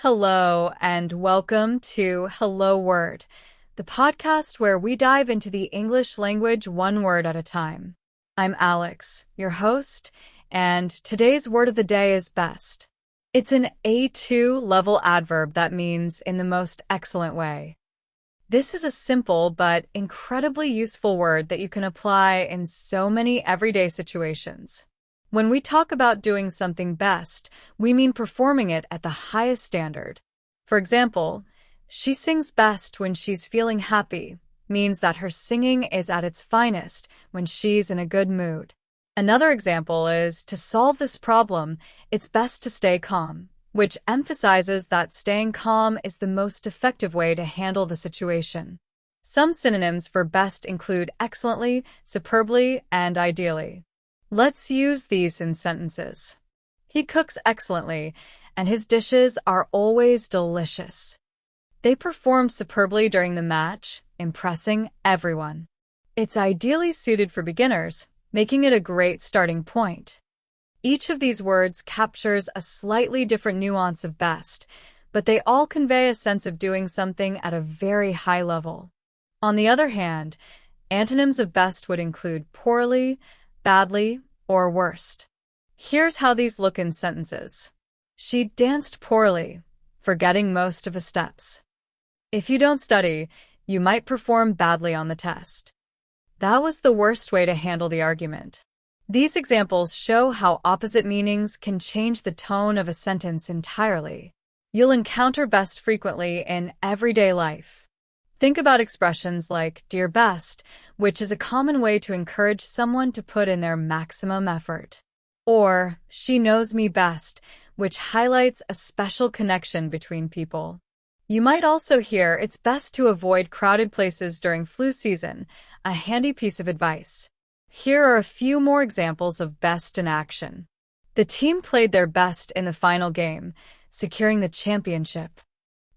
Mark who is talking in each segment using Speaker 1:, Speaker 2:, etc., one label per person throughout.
Speaker 1: Hello, and welcome to Hello Word, the podcast where we dive into the English language one word at a time. I'm Alex, your host, and today's word of the day is best. It's an A2 level adverb that means in the most excellent way. This is a simple but incredibly useful word that you can apply in so many everyday situations. When we talk about doing something best, we mean performing it at the highest standard. For example, she sings best when she's feeling happy, means that her singing is at its finest when she's in a good mood. Another example is, to solve this problem, it's best to stay calm, which emphasizes that staying calm is the most effective way to handle the situation. Some synonyms for best include excellently, superbly, and ideally. Let's use these in sentences. He cooks excellently, and his dishes are always delicious. They perform superbly during the match, impressing everyone. It's ideally suited for beginners, making it a great starting point. Each of these words captures a slightly different nuance of best, but they all convey a sense of doing something at a very high level. On the other hand, antonyms of best would include poorly, badly, or worst. Here's how these look in sentences. She danced poorly, forgetting most of the steps. If you don't study, you might perform badly on the test. That was the worst way to handle the argument. These examples show how opposite meanings can change the tone of a sentence entirely. You'll encounter best frequently in everyday life. Think about expressions like dear best, which is a common way to encourage someone to put in their maximum effort. Or she knows me best, which highlights a special connection between people. You might also hear it's best to avoid crowded places during flu season, a handy piece of advice. Here are a few more examples of best in action. The team played their best in the final game, securing the championship.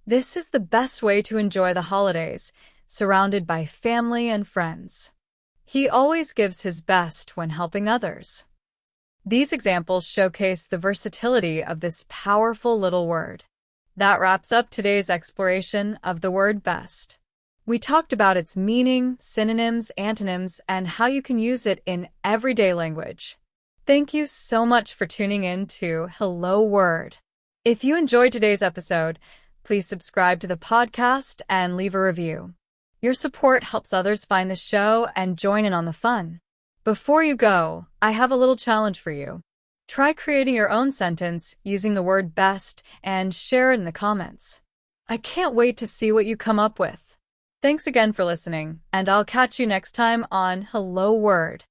Speaker 1: This is the best way to enjoy the holidays, surrounded by family and friends. He always gives his best when helping others. These examples showcase the versatility of this powerful little word. That wraps up today's exploration of the word best. We talked about its meaning, synonyms, antonyms, and how you can use it in everyday language. Thank you so much for tuning in to Hello Word. If you enjoyed today's episode, please subscribe to the podcast and leave a review. Your support helps others find the show and join in on the fun. Before you go, I have a little challenge for you. Try creating your own sentence using the word best and share it in the comments. I can't wait to see what you come up with. Thanks again for listening, and I'll catch you next time on Hello Word.